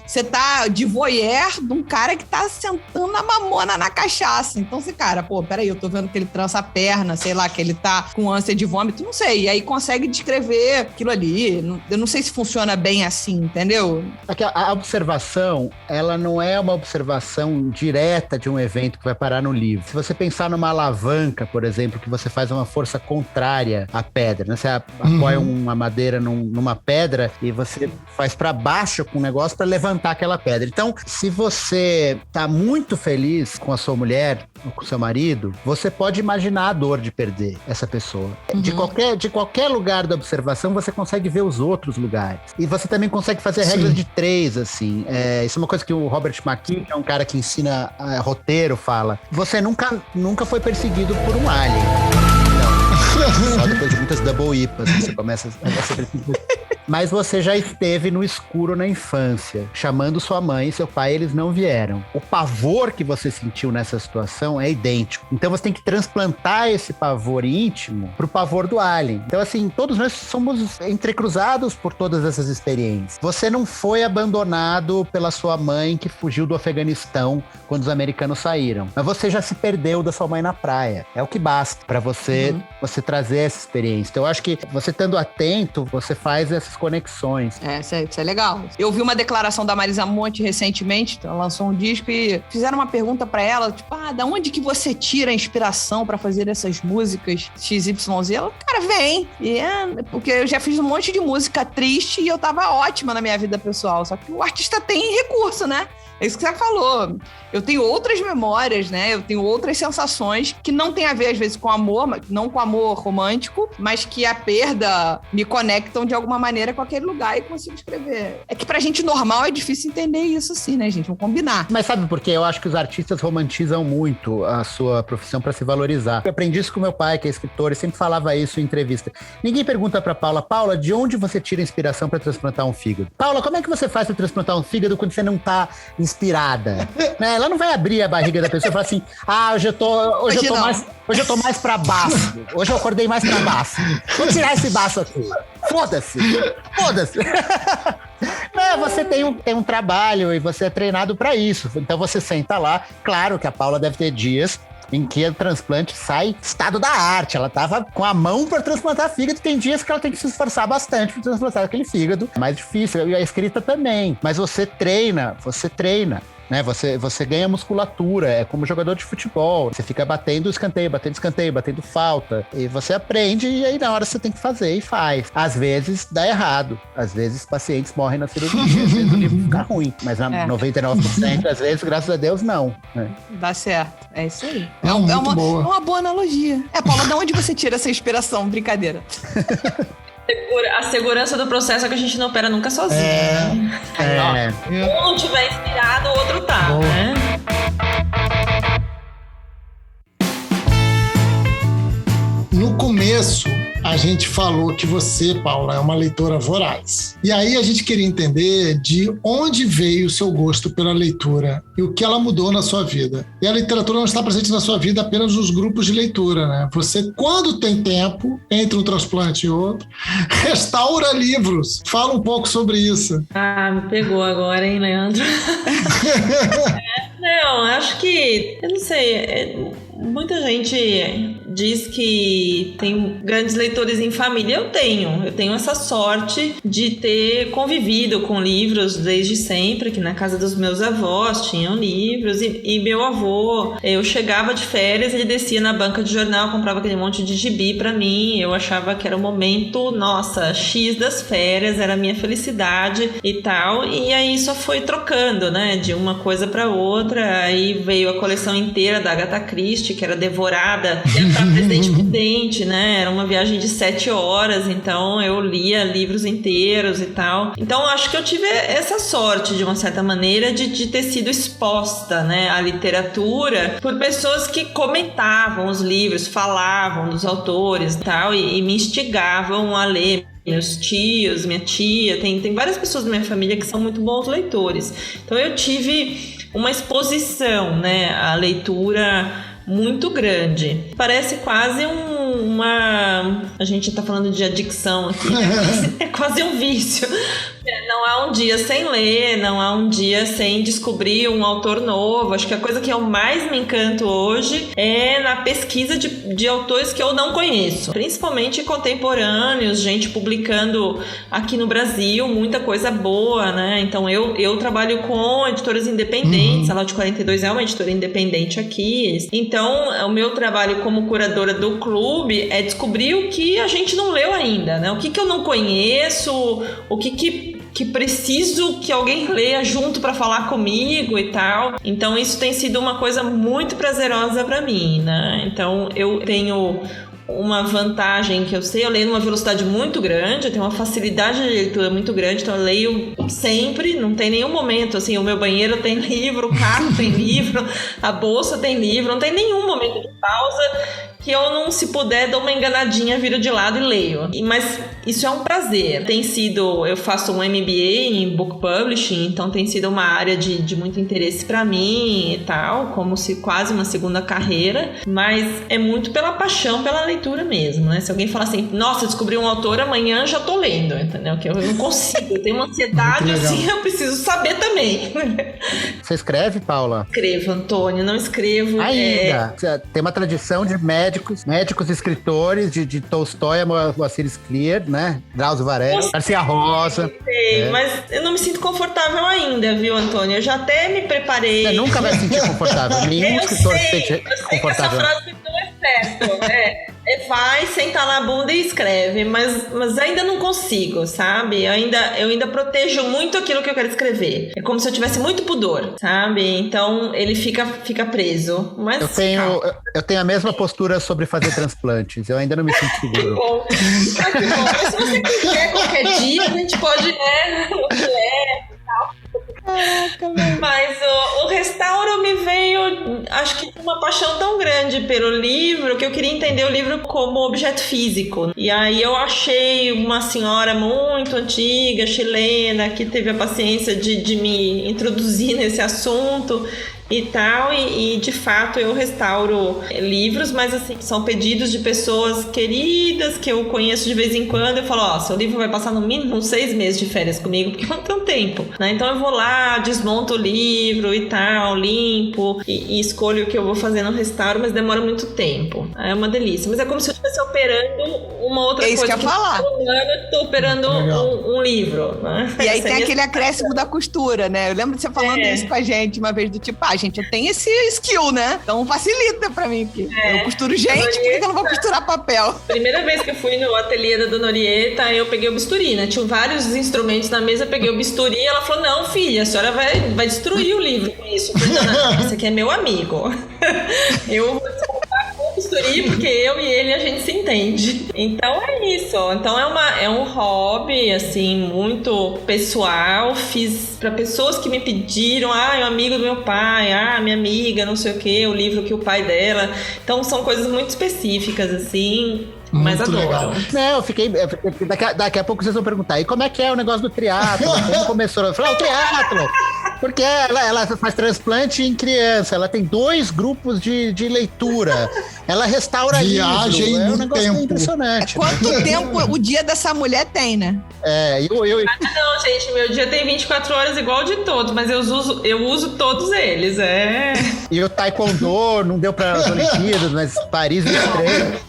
Você tá de voyeur de um cara que tá sentando a mamona na cachaça. Então, cara, peraí, eu tô vendo que ele trança a perna, sei lá, que ele tá com ânsia de vômito, não sei. E aí consegue descrever aquilo ali. Eu não sei se funciona bem assim, entendeu?
A observação, ela não é uma observação direta de um evento que vai parar no livro. Se você pensar numa alavanca, por exemplo, que você faz uma força contrária à pedra, né? Você apoia uma madeira numa pedra e você faz para baixo com um negócio para levantar aquela pedra. Então, se você tá muito feliz com a sua mulher ou com o seu marido, você pode imaginar a dor de perder essa pessoa. De qualquer lugar da observação, você consegue ver os outros lugares. E você também consegue fazer regras de 3, assim. Isso é uma coisa que o Robert McKee, que é um cara que ensina roteiro, fala. Você nunca foi perseguido por um alien. Não. Só depois de muitas double IPAs você começa a ser perseguido. Mas você já esteve no escuro na infância, chamando sua mãe e seu pai, eles não vieram. O pavor que você sentiu nessa situação é idêntico. Então você tem que transplantar esse pavor íntimo pro pavor do alien. Então, assim, todos nós somos entrecruzados por todas essas experiências. Você não foi abandonado pela sua mãe que fugiu do Afeganistão quando os americanos saíram. Mas você já se perdeu da sua mãe na praia. É o que basta para você trazer essa experiência. Então, eu acho que você estando atento, você faz essas conexões.
Isso é legal. Eu vi uma declaração da Marisa Monte recentemente, ela lançou um disco e fizeram uma pergunta pra ela, tipo, da onde que você tira a inspiração pra fazer essas músicas XYZ? Ela, cara, vem. Porque eu já fiz um monte de música triste e eu tava ótima na minha vida pessoal, só que o artista tem recurso, né? É isso que você falou. Eu tenho outras memórias, né? Eu tenho outras sensações que não tem a ver, às vezes, com amor, não com amor romântico, mas que a perda me conectam de alguma maneira com aquele lugar e consigo escrever. É que pra gente normal é difícil entender isso assim, né, gente? Vamos combinar.
Mas sabe por quê? Eu acho que os artistas romantizam muito a sua profissão pra se valorizar. Eu aprendi isso com meu pai, que é escritor, e sempre falava isso em entrevista. Ninguém pergunta pra Paula, de onde você tira inspiração pra transplantar um fígado? Paula, como é que você faz pra transplantar um fígado quando você não tá inspirada? Né? Ela não vai abrir a barriga da pessoa e falar assim, hoje eu tô mais pra baixo. Hoje eu acordei mais pra baixo. Vou tirar esse baço aqui. Foda-se. Você tem um trabalho e você é treinado pra isso. Então você senta lá. Claro que a Paula deve ter dias em que o transplante sai estado da arte. Ela tava com a mão para transplantar fígado. Tem dias que ela tem que se esforçar bastante para transplantar aquele fígado. É mais difícil. E a escrita também. Mas você treina. Né? Você ganha musculatura, é como jogador de futebol. Você fica batendo escanteio, batendo falta. E você aprende e aí na hora você tem que fazer e faz. Às vezes dá errado. Às vezes pacientes morrem na cirurgia, às vezes o livro fica ruim. Mas 99%, às vezes, graças a Deus, não. Né?
Dá certo. É isso aí.
É uma
boa analogia. Paula, de onde você tira essa inspiração? Brincadeira.
A segurança do processo é que a gente não opera nunca sozinho. Né? Um não tiver inspirado, o outro tá, né?
No começo, a gente falou que você, Paula, é uma leitora voraz. E aí a gente queria entender de onde veio o seu gosto pela leitura e o que ela mudou na sua vida. E a literatura não está presente na sua vida apenas nos grupos de leitura, né? Você, quando tem tempo, entre um transplante e outro, restaura livros. Fala um pouco sobre isso.
Me pegou agora, hein, Leandro? Não, acho que... Eu não sei... Muita gente diz que tem grandes leitores em família. Eu tenho essa sorte de ter convivido com livros desde sempre, que na casa dos meus avós tinham livros, e meu avô, eu chegava de férias, ele descia na banca de jornal, comprava aquele monte de gibi pra mim, eu achava que era o momento, nossa, X das férias, era a minha felicidade e tal, e aí só foi trocando, né, de uma coisa pra outra, aí veio a coleção inteira da Agatha Christie, que era devorada, pra Presidente Prudente, né? Era uma viagem de 7 horas, então eu lia livros inteiros e tal. Então acho que eu tive essa sorte, de uma certa maneira, de ter sido exposta, né, à literatura por pessoas que comentavam os livros, falavam dos autores e tal, e me instigavam a ler. Meus tios, minha tia, tem várias pessoas da minha família que são muito bons leitores. Então eu tive uma exposição, né, à leitura muito grande. Parece quase a gente tá falando de adicção aqui, né? É quase um vício. Não há um dia sem ler, não há um dia sem descobrir um autor novo. Acho que a coisa que eu mais me encanto hoje é na pesquisa de autores que eu não conheço, principalmente contemporâneos, gente publicando aqui no Brasil, muita coisa boa, né? Então eu trabalho com editoras independentes, a Lote 42 é uma editora independente aqui. Então o meu trabalho como curadora do clube é descobrir o que a gente não leu ainda, né? O que eu não conheço, o que preciso que alguém leia junto para falar comigo e tal. Então isso tem sido uma coisa muito prazerosa para mim, né? Então eu tenho uma vantagem que eu leio numa velocidade muito grande, eu tenho uma facilidade de leitura muito grande, então eu leio sempre, não tem nenhum momento, assim, o meu banheiro tem livro, o carro tem livro, a bolsa tem livro, não tem nenhum momento de pausa que eu não, se puder, dou uma enganadinha, viro de lado e leio. Mas isso é um prazer. Eu faço um MBA em Book Publishing, então tem sido uma área de muito interesse pra mim e tal, como se quase uma segunda carreira, mas é muito pela paixão pela leitura mesmo, né? Se alguém falar assim, nossa, descobri um autor, amanhã já tô lendo, entendeu? Que eu não consigo, eu tenho uma ansiedade assim, eu preciso saber também.
Você escreve, Paula?
Escrevo, Antônio, não escrevo.
Ainda. Tem uma tradição de médicos escritores de Tolstói, Moacir Scliar, né? Drauzio Varela, Garcia Rosa.
Sei, mas eu não me sinto confortável ainda, viu, Antônio? Eu já até me preparei.
Você nunca vai se sentir confortável. Nenhum escritor se sente confortável.
Essa frase não é certo. vai, senta na bunda e escreve, mas ainda não consigo, sabe? Eu ainda protejo muito aquilo que eu quero escrever. É como se eu tivesse muito pudor, sabe? Então ele fica preso. Mas
eu tenho a mesma postura sobre fazer transplantes. Eu ainda não me sinto seguro.
Bom. Mas se você quiser qualquer dia, a gente pode, Mas o restauro me veio, acho que uma paixão tão grande pelo livro que eu queria entender o livro como objeto físico. E aí eu achei uma senhora muito antiga, chilena, que teve a paciência de me introduzir nesse assunto e tal, e de fato eu restauro livros, mas assim, são pedidos de pessoas queridas que eu conheço de vez em quando. Eu falo, seu livro vai passar no mínimo uns 6 meses de férias comigo, porque eu não tenho tempo, né? Então eu vou lá, desmonto o livro e tal, limpo e escolho o que eu vou fazer no restauro, mas demora muito tempo. É uma delícia, mas é como se eu estivesse operando uma outra coisa.
É isso que eu ia falar.
Eu tô operando um livro, né?
E aí tem aquele acréscimo da costura, né? Eu lembro de você falando isso com a gente uma vez, do tipo, gente, eu tenho esse skill, né? Então facilita pra mim. Que eu costuro gente, por que eu não vou costurar papel?
Primeira vez que eu fui no ateliê da Dona Orieta, eu peguei o bisturi, né? Tinham vários instrumentos na mesa, eu peguei o bisturi e ela falou, não, filha, a senhora vai destruir o livro com isso. Eu falei, não, esse aqui é meu amigo. Eu vou desmontar com o bisturi, porque eu e ele, a gente se entende. Então é isso. Então é um hobby, assim, muito pessoal. Fiz pra pessoas que me pediram, é um amigo do meu pai, minha amiga, não sei o que, o livro que o pai dela. Então são coisas muito específicas, assim. Mas
muito
adoro.
legal.
Não, eu fiquei. Daqui a pouco vocês vão perguntar. E como é que é o negócio do triatlo? Como começou? Eu falei, o triatlo! Porque ela faz transplante em criança, ela tem 2 grupos de leitura. Ela restaura
Viagem
livro. É um
no
negócio
tempo.
impressionante.
Quanto tempo o dia dessa mulher tem, né?
Não, gente, meu dia tem 24 horas igual de todos, mas eu uso todos eles,
E o taekwondo não deu para as Olimpíadas, mas Paris me estreia.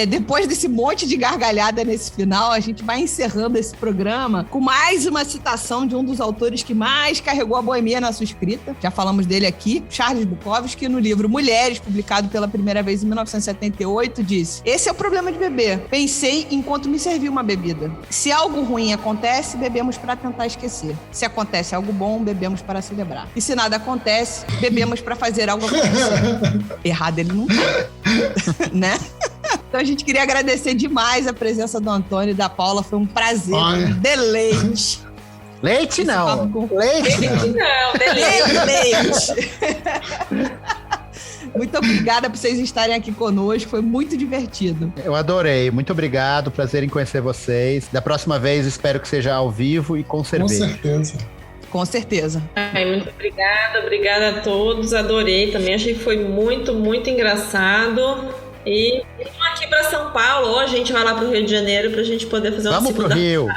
Depois desse monte de gargalhada nesse final, a gente vai encerrando esse programa com mais uma citação de um dos autores que mais carregou a boemia na sua escrita. Já falamos dele aqui, Charles Bukowski, no livro Mulheres, publicado pela primeira vez em 1978, disse: esse é o problema de beber. Pensei enquanto me servia uma bebida. Se algo ruim acontece, bebemos para tentar esquecer. Se acontece algo bom, bebemos para celebrar. E se nada acontece, bebemos para fazer algo acontecer. Errado ele não tá. Né? Então a gente queria agradecer demais a presença do Antônio e da Paula. Foi um prazer, um deleite.
Leite não. Leite não.
Leite. Muito obrigada por vocês estarem aqui conosco. Foi muito divertido.
Eu adorei. Muito obrigado. Prazer em conhecer vocês. Da próxima vez, espero que seja ao vivo e com cerveja.
Com certeza.
Com certeza.
Muito obrigada a todos. Adorei também. Achei que foi muito, muito engraçado. E vamos aqui para São Paulo. Ou a gente vai lá pro Rio de Janeiro pra gente poder fazer uma segunda.
Vamos pro Rio.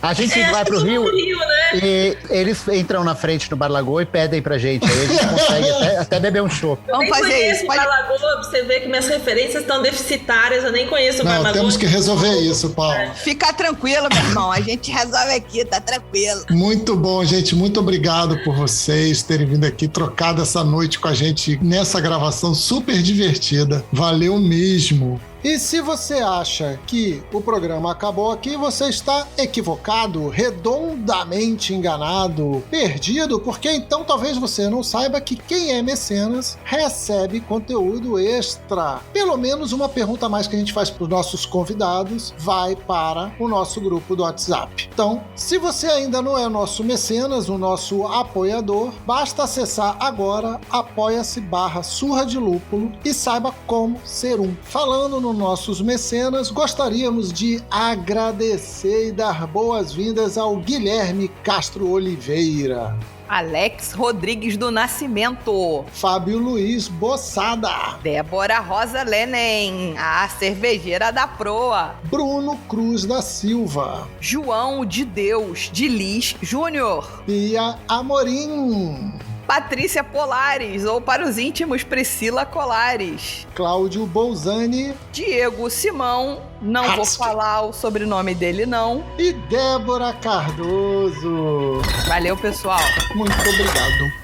A gente vai pro Rio,
né?
E eles entram na frente no Bar Lagoa e pedem pra gente. Aí a gente consegue até beber um chopp.
Vamos fazer isso.
Bar Lagoa, você vê que minhas referências estão deficitárias. Eu nem conheço o Bar Lagoa.
Temos que resolver isso, Paulo.
Fica tranquilo, meu irmão. A gente resolve aqui, tá tranquilo.
Muito bom, gente. Muito obrigado por vocês terem vindo aqui, trocado essa noite com a gente nessa gravação super divertida. Valeu mesmo. E se você acha que o programa acabou aqui, você está equivocado, redondamente enganado, perdido, porque então talvez você não saiba que quem é mecenas recebe conteúdo extra. Pelo menos uma pergunta a mais que a gente faz para os nossos convidados vai para o nosso grupo do WhatsApp. Então, se você ainda não é nosso mecenas, o nosso apoiador, basta acessar agora apoia-se/Surra de Lúpulo e saiba como ser um. Falando no nossos mecenas, gostaríamos de agradecer e dar boas-vindas ao Guilherme Castro Oliveira,
Alex Rodrigues do Nascimento,
Fábio Luiz Bossada,
Débora Rosa Lenem, a cervejeira da proa,
Bruno Cruz da Silva,
João de Deus de Lis Júnior,
Pia Amorim,
Patrícia Polares, ou para os íntimos, Priscila Colares,
Cláudio Bolzani,
Diego Simão, não vou falar o sobrenome dele não,
e Débora Cardoso.
Valeu, pessoal.
Muito obrigado.